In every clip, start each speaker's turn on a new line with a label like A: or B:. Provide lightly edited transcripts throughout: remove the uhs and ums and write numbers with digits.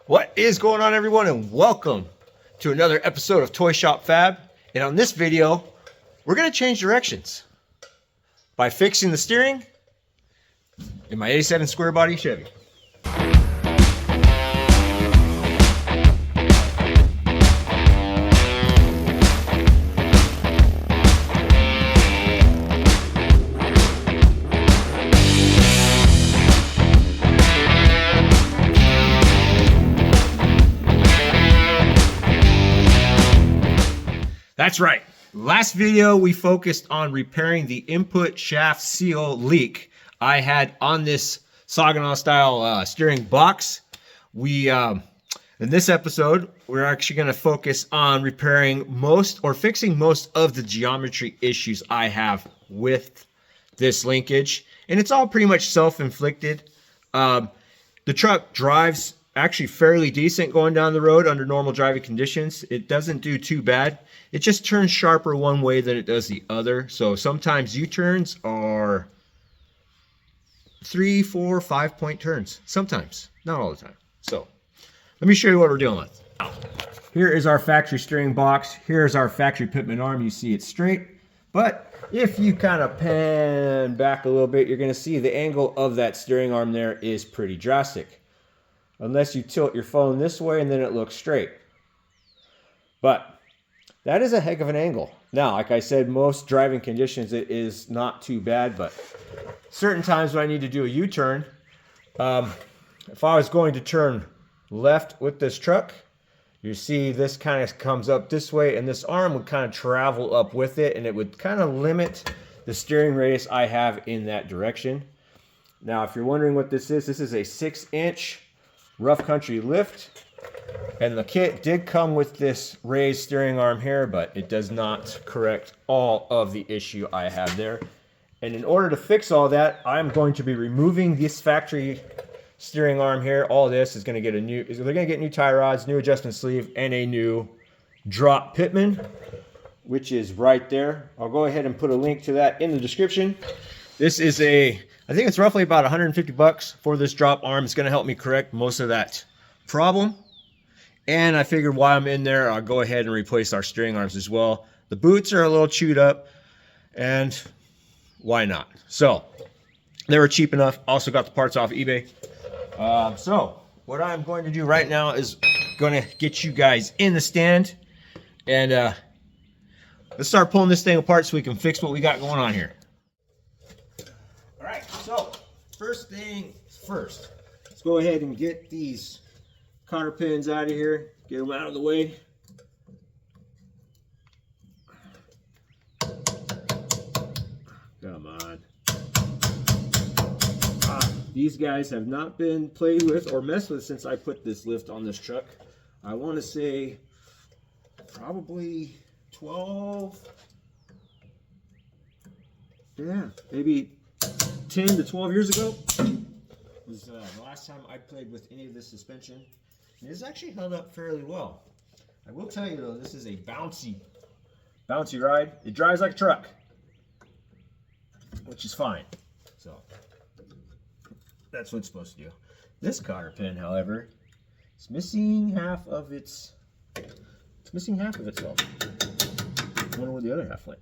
A: What is going on, everyone, and welcome to another episode of ToyShopFab. And on this video, we're going to change directions by fixing the steering in my 87 Squarebody Chevy. That's right. Last video, we focused on repairing the input shaft seal leak I had on this Saginaw style steering box. In this episode, we're actually going to focus on repairing fixing most of the geometry issues I have with this linkage. And it's all pretty much self-inflicted. The truck drives actually fairly decent going down the road under normal driving conditions. It doesn't do too bad. It just turns sharper one way than it does the other. So sometimes U-turns are 3, 4, 5 point turns. Sometimes, not all the time. So let me show you what we're dealing with. Here is our factory steering box. Here's our factory pitman arm. You see it's straight, but if you kind of pan back a little bit, you're going to see the angle of that steering arm there is pretty drastic. Unless you tilt your phone this way and then it looks straight. But that is a heck of an angle. Now, like I said, most driving conditions it is not too bad, but certain times when I need to do a U-turn, if I was going to turn left with this truck, you see this kind of comes up this way and this arm would kind of travel up with it and it would kind of limit the steering radius I have in that direction. Now, if you're wondering what this is a 6-inch rough country lift, and the kit did come with this raised steering arm here, but it does not correct all of the issue I have there. And in order to fix all that, I'm going to be removing this factory steering arm here. All this is going to get they're going to get new tie rods, new adjustment sleeve, and a new drop pitman, which is right there. I'll go ahead and put a link to that in the description. This is I think it's roughly about 150 bucks for this drop arm. It's going to help me correct most of that problem. And I figured while I'm in there, I'll go ahead and replace our steering arms as well. The boots are a little chewed up, and why not? So they were cheap enough. Also got the parts off eBay. So what I'm going to do right now is going to get you guys in the stand, and let's start pulling this thing apart so we can fix what we got going on here. All right, so first thing first, let's go ahead and get these cotter pins out of here, get them out of the way. Come on. These guys have not been played with or messed with since I put this lift on this truck. I want to say probably 12, yeah, maybe 10 to 12 years ago was the last time I played with any of this suspension. And it's actually held up fairly well. I will tell you though, this is a bouncy ride. It drives like a truck, which is fine. So that's what it's supposed to do. This cotter pin, however, is missing half of its. It's missing half of itself. I wonder where the other half went.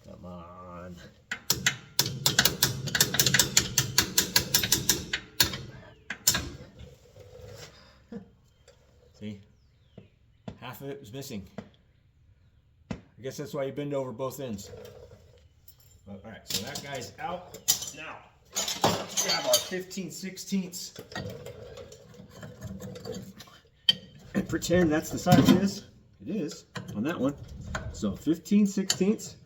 A: Come on. See? Half of it was missing. I guess that's why you bend over both ends. All right, so that guy's out. Now, let's grab our 15/16 and pretend that's the size it is. It is on that one. So 15/16.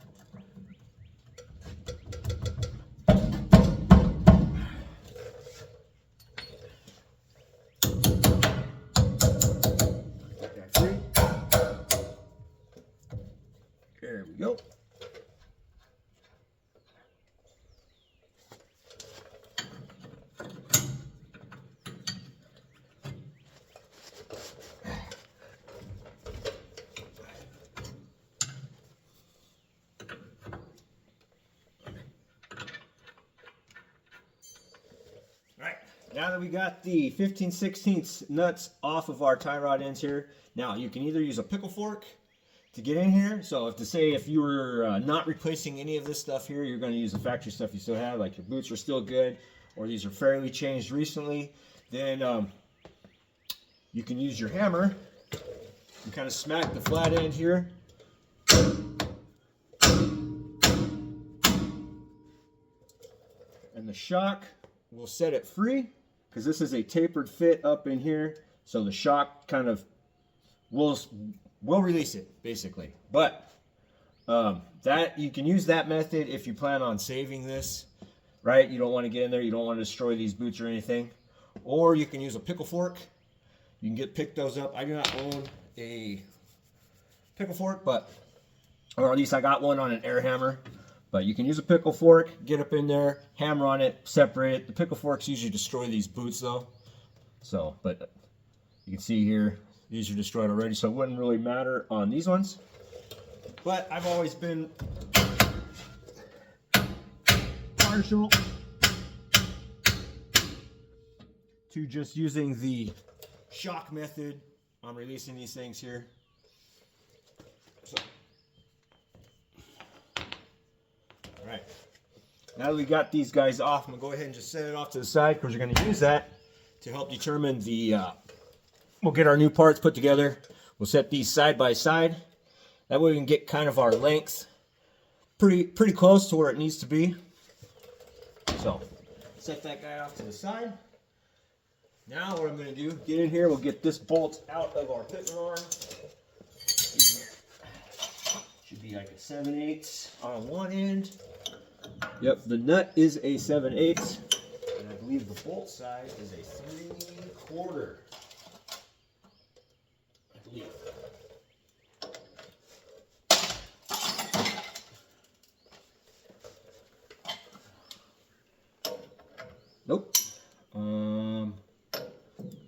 A: There we go. Now that we got the 15/16 nuts off of our tie rod ends here, now you can either use a pickle fork to get in here. So if you were not replacing any of this stuff here, you're going to use the factory stuff you still have, like your boots are still good, or these are fairly changed recently, then you can use your hammer and kind of smack the flat end here. And the shock will set it free, because this is a tapered fit up in here, so the shock kind of will release it basically. But that you can use that method if you plan on saving this, right? You don't want to get in there, you don't want to destroy these boots or anything. Or you can use a pickle fork. You can pick those up. I do not own a pickle fork, or at least I got one on an air hammer. But you can use a pickle fork, get up in there, hammer on it, separate it. The pickle forks usually destroy these boots though. So, but you can see here, these are destroyed already, so it wouldn't really matter on these ones. But I've always been partial to just using the shock method on releasing these things here. So, all right, now that we got these guys off, I'm gonna go ahead and just set it off to the side, because we're gonna use that to help determine the, we'll get our new parts put together. We'll set these side by side. That way we can get kind of our length pretty close to where it needs to be. So, set that guy off to the side. Now what I'm gonna do, get in here, we'll get this bolt out of our pitman arm. Should be like a 7/8 on one end. Yep, the nut is a 7/8, and I believe the bolt size is a 3/4. I believe. Nope.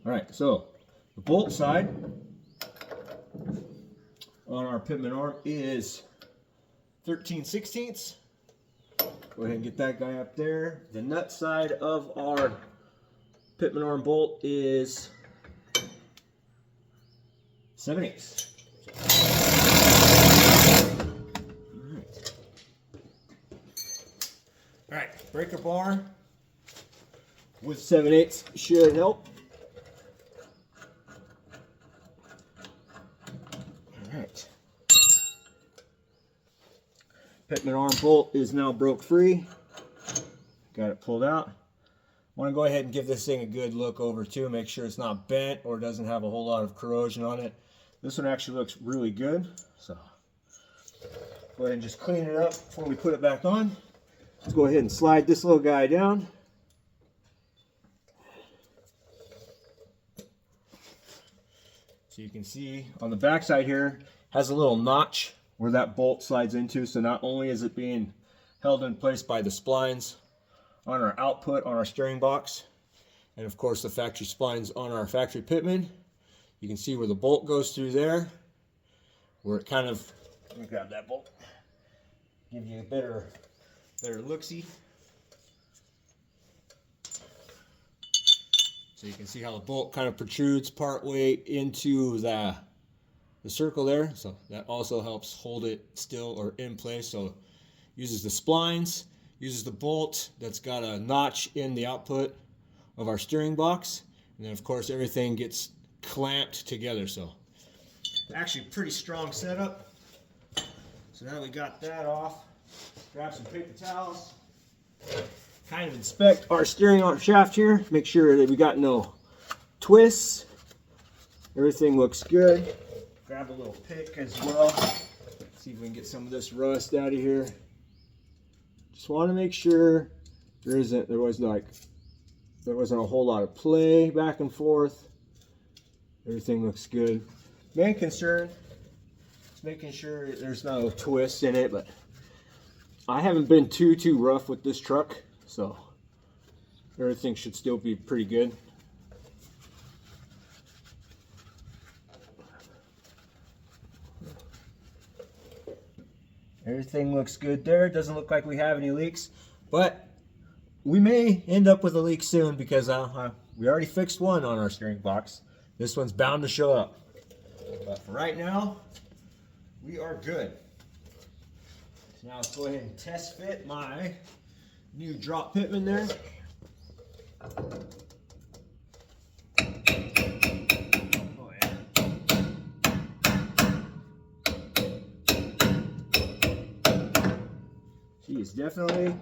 A: All right, so the bolt side on our pitman arm is 13/16. Go ahead and get that guy up there. The nut side of our pitman arm bolt is 7/8. All right, breaker bar with 7/8 should help. All right. Pitman arm bolt is now broke free. Got it pulled out. Want to go ahead and give this thing a good look over too. Make sure it's not bent or doesn't have a whole lot of corrosion on it. This one actually looks really good. So go ahead and just clean it up before we put it back on. Let's go ahead and slide this little guy down. So you can see on the back side here has a little notch where that bolt slides into. So not only is it being held in place by the splines on our output on our steering box, and of course the factory splines on our factory pitman, you can see where the bolt goes through there, where it kind of, let me grab that bolt, give you a better look-see. So you can see how the bolt kind of protrudes part way into the circle there. So that also helps hold it still or in place. So uses the splines, uses the bolt that's got a notch in the output of our steering box. And then of course everything gets clamped together. So actually pretty strong setup. So now that we got that off, grab some paper towels. Kind of inspect our steering arm shaft here, make sure that we got no twists. Everything looks good. Grab a little pick as well. See if we can get some of this rust out of here. Just want to make sure there wasn't a whole lot of play back and forth. Everything looks good. Main concern is making sure there's no twists in it, but I haven't been too rough with this truck. So everything should still be pretty good. Everything looks good there. Doesn't look like we have any leaks, but we may end up with a leak soon because we already fixed one on our steering box. This one's bound to show up. But for right now, we are good. So now let's go ahead and test fit my new drop pitman there. Oh yeah. She is definitely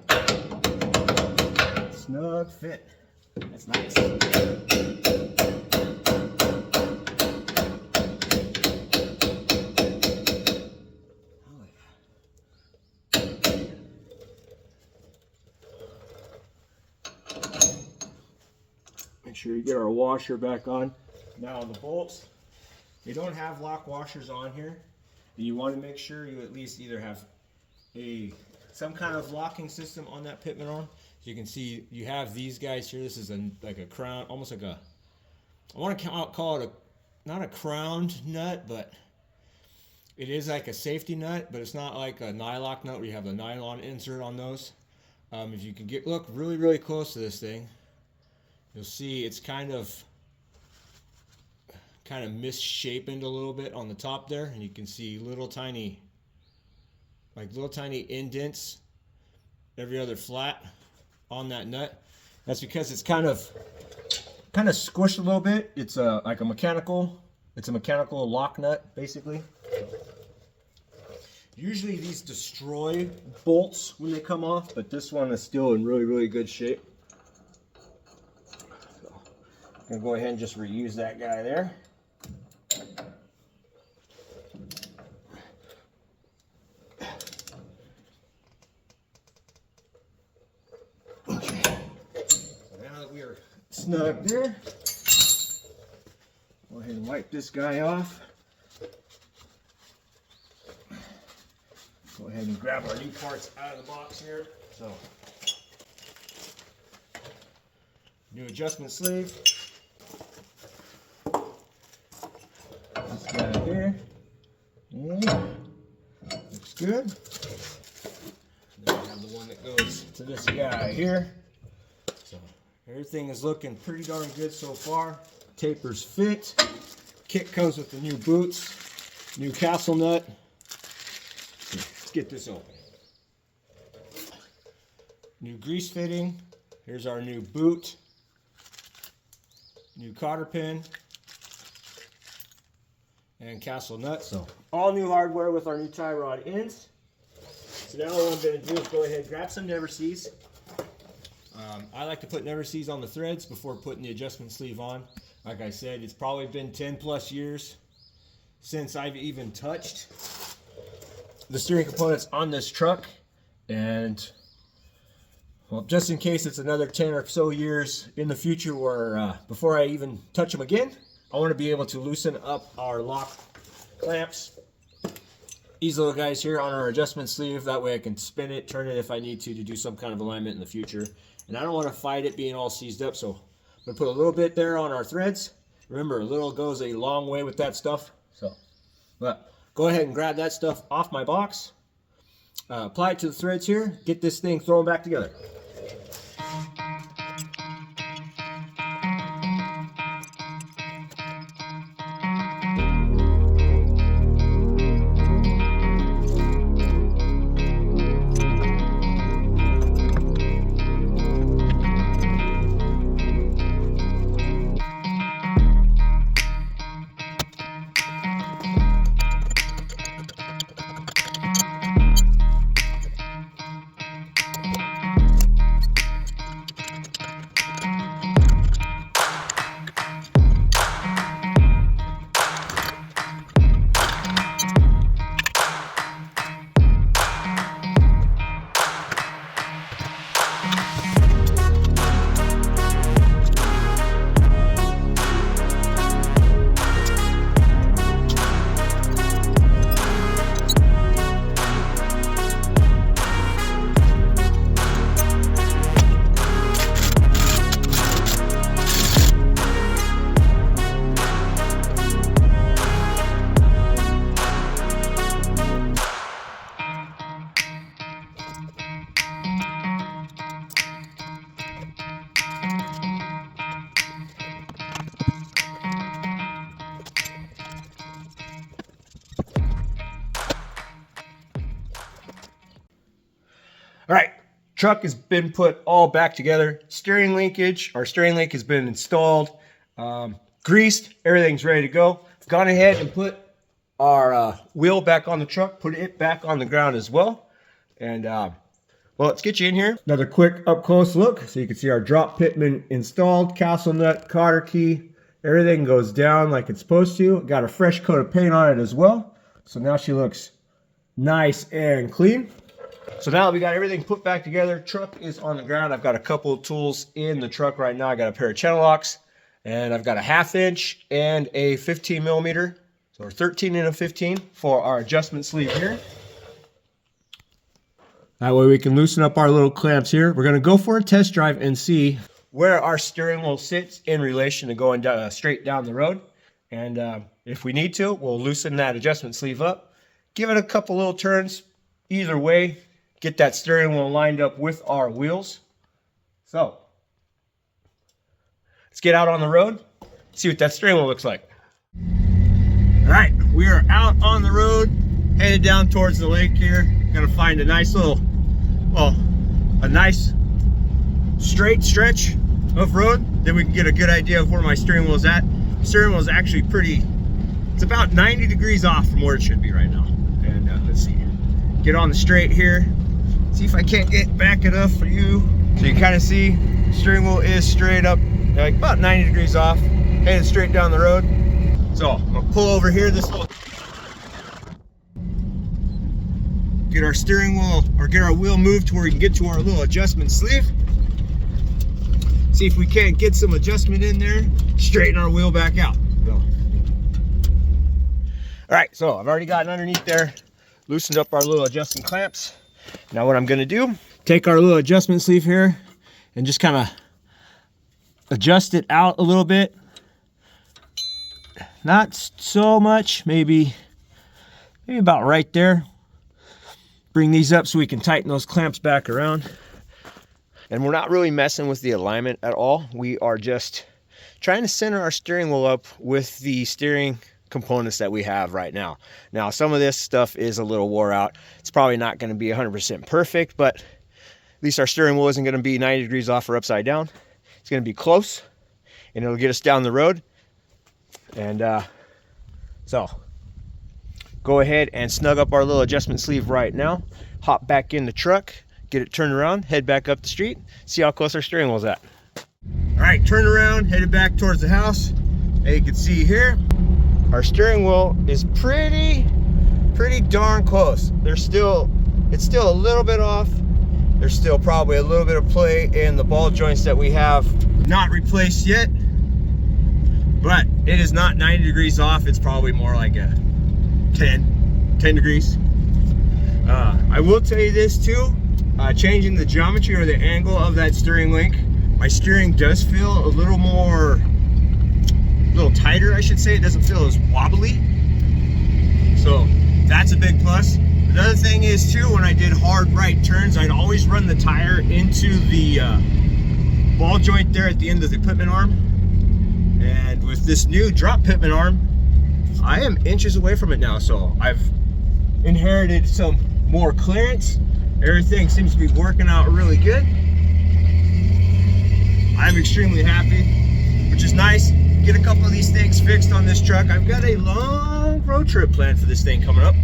A: snug fit. That's nice. Make sure you get our washer back on. Now the bolts, they don't have lock washers on here. And you want to make sure you at least either have some kind of locking system on that pitman arm. So you can see you have these guys here. This is like a crown, almost like a, I want to call it not a crowned nut, but it is like a safety nut, but it's not like a nylock nut where you have the nylon insert on those. If you can look really, really close to this thing, you'll see it's kind of misshapen a little bit on the top there, and you can see little tiny indents every other flat on that nut. That's because it's kind of squished a little bit. It's a mechanical lock nut basically. Usually these destroy bolts when they come off, but this one is still in really, really good shape. So I'm gonna go ahead and just reuse that guy there. Okay. So now that we are snug there, go ahead and wipe this guy off. Go ahead and grab our new parts out of the box here. So, new adjustment sleeve. This guy here. Yeah. Looks good. Then we have the one that goes to this guy here. So, everything is looking pretty darn good so far. Tapers fit. Kit comes with the new boots, new castle nut. Let's get this open. New grease fitting. Here's our new boot. New cotter pin. And castle nut. So all new hardware with our new tie rod ends. So now what I'm going to do is go ahead and grab some never sees. I like to put never sees on the threads before putting the adjustment sleeve on. Like I said, it's probably been 10 plus years since I've even touched the steering components on this truck, and well, just in case it's another 10 or so years in the future where before I even touch them again, I want to be able to loosen up our lock clamps. These little guys here on our adjustment sleeve, that way I can spin it, turn it if I need to do some kind of alignment in the future. And I don't want to fight it being all seized up, so I'm going to put a little bit there on our threads. Remember, a little goes a long way with that stuff. So, but go ahead and grab that stuff off my box, apply it to the threads here, get this thing thrown back together. Truck has been put all back together. Steering linkage, our steering link has been installed, greased, everything's ready to go. Gone ahead and put our wheel back on the truck, put it back on the ground as well. And well, let's get you in here. Another quick up close look so you can see our drop pitman installed, castle nut, cotter key, everything goes down like it's supposed to. Got a fresh coat of paint on it as well. So now she looks nice and clean. So now we got everything put back together. Truck is on the ground. I've got a couple of tools in the truck right now. I got a pair of channel locks, and I've got a 1/2 inch and a 15 millimeter. So we're 13 and a 15 for our adjustment sleeve here. That way we can loosen up our little clamps here. We're going to go for a test drive and see where our steering wheel sits in relation to going down, straight down the road. And if we need to, we'll loosen that adjustment sleeve up, give it a couple little turns either way, get that steering wheel lined up with our wheels. So let's get out on the road, see what that steering wheel looks like. All right, we are out on the road, headed down towards the lake here. Gonna find a nice little, well, a nice straight stretch of road. Then we can get a good idea of where my steering wheel is at. Steering wheel is actually pretty, it's about 90 degrees off from where it should be right now. And let's see, get on the straight here. See if I can't get back enough for you. So you kind of see steering wheel is straight up, like about 90 degrees off, headed straight down the road. So I'm gonna pull over here this little, get our steering wheel, or get our wheel moved to where we can get to our little adjustment sleeve. See if we can't get some adjustment in there, straighten our wheel back out. So. All right, so I've already gotten underneath there, loosened up our little adjusting clamps. Now what I'm gonna do, take our little adjustment sleeve here and just kind of adjust it out a little bit. Not so much, maybe about right there. Bring these up so we can tighten those clamps back around. And we're not really messing with the alignment at all. We are just trying to center our steering wheel up with the steering components that we have right now. Now, some of this stuff is a little wore out. It's probably not going to be 100% perfect, but at least our steering wheel isn't going to be 90 degrees off or upside down. It's going to be close, and it'll get us down the road. And so go ahead and snug up our little adjustment sleeve right now, hop back in the truck, get it turned around, head back up the street, see how close our steering wheel's at. All right, turn around, headed back towards the house. And you can see here, our steering wheel is pretty darn close. It's still a little bit off. There's still probably a little bit of play in the ball joints that we have not replaced yet, but it is not 90 degrees off. It's probably more like a 10 degrees. I will tell you this too, changing the geometry or the angle of that steering link, my steering does feel a little tighter, I should say. It doesn't feel as wobbly, so that's a big plus. Another thing is too, when I did hard right turns, I'd always run the tire into the ball joint there at the end of the pitman arm. And with this new drop pitman arm, I am inches away from it now, so I've inherited some more clearance. Everything seems to be working out really good. I'm extremely happy, which is nice. Get a couple of these things fixed on this truck. I've got a long road trip planned for this thing coming up,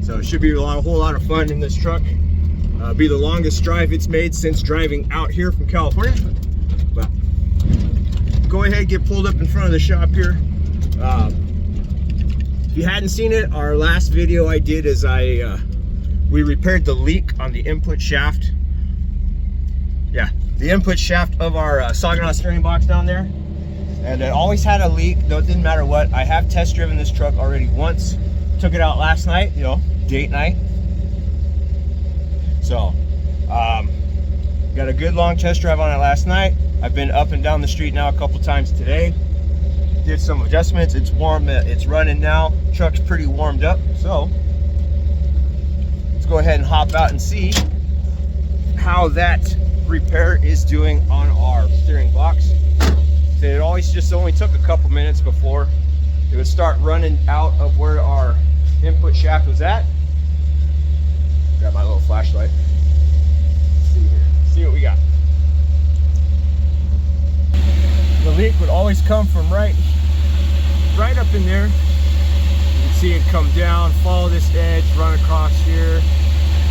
A: so it should be a whole lot of fun in this truck. Be the longest drive it's made since driving out here from California. But go ahead, get pulled up in front of the shop here. If you hadn't seen it, our last video I did is we repaired the leak on the input shaft. Yeah, the input shaft of our Saginaw steering box down there. And it always had a leak, though it didn't matter what. I have test driven this truck already once. Took it out last night, you know, date night. So, got a good long test drive on it last night. I've been up and down the street now a couple times today. Did some adjustments. It's warm, it's running now. Truck's pretty warmed up. So, let's go ahead and hop out and see how that repair is doing on our steering box. So it always just only took a couple minutes before it would start running out of where our input shaft was at. Grab my little flashlight. always come from right up in there. You can see it come down, follow this edge, run across here,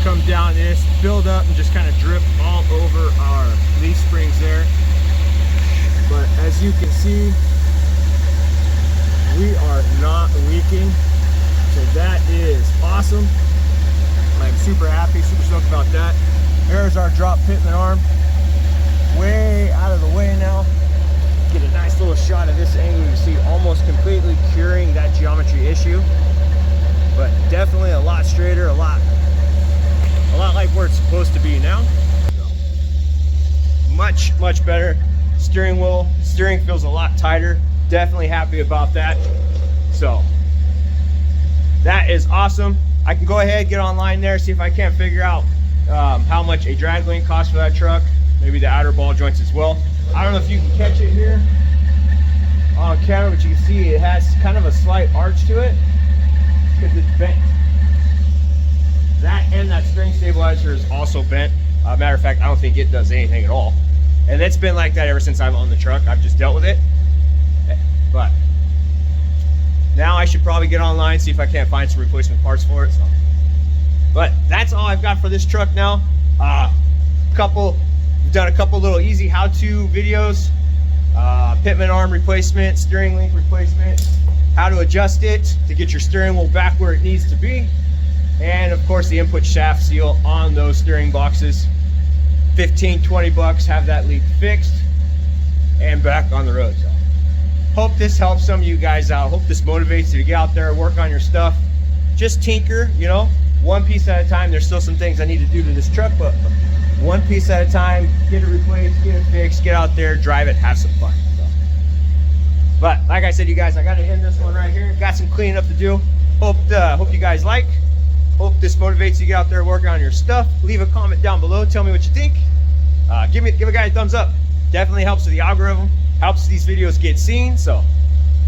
A: come down this, build up, and just kind of drip all over our leaf springs there. But as you can see, we are not leaking, so that is awesome. I'm super happy, super stoked about that. There's our drop pitman arm, way out of the way now. Get a nice little shot of this angle. You can see almost completely curing that geometry issue, but definitely a lot straighter, a lot like where it's supposed to be now. Much better. Steering feels a lot tighter. Definitely happy about that. So that is awesome. I can go ahead, get online there, see if I can't figure out how much a drag link costs for that truck. Maybe the outer ball joints as well. I don't know if you can catch it here on camera, but you can see it has kind of a slight arch to it because it's bent. That and that string stabilizer is also bent. Matter of fact, I don't think it does anything at all. And it's been like that ever since I've owned the truck. I've just dealt with it. But now I should probably get online, see if I can't find some replacement parts for it. So. But that's all I've got for this truck now. We've done a couple little easy how-to videos. Pitman arm replacement, steering link replacement, how to adjust it to get your steering wheel back where it needs to be. And of course the input shaft seal on those steering boxes. 15-20 bucks, have that leak fixed and back on the road. So hope this helps some of you guys out. Hope this motivates you to get out there, work on your stuff, just tinker, you know, one piece at a time. There's still some things I need to do to this truck, but one piece at a time, get it replaced, get it fixed, get out there, drive it, have some fun. So. But like I said, you guys, I got to end this one right here. Got some cleaning up to do. Hope you guys like. Hope this motivates you to get out there working on your stuff. Leave a comment down below. Tell me what you think. Give a guy a thumbs up. Definitely helps with the algorithm. Helps these videos get seen. So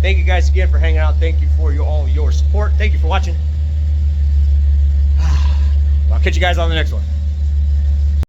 A: thank you guys again for hanging out. Thank you for all your support. Thank you for watching. I'll catch you guys on the next one.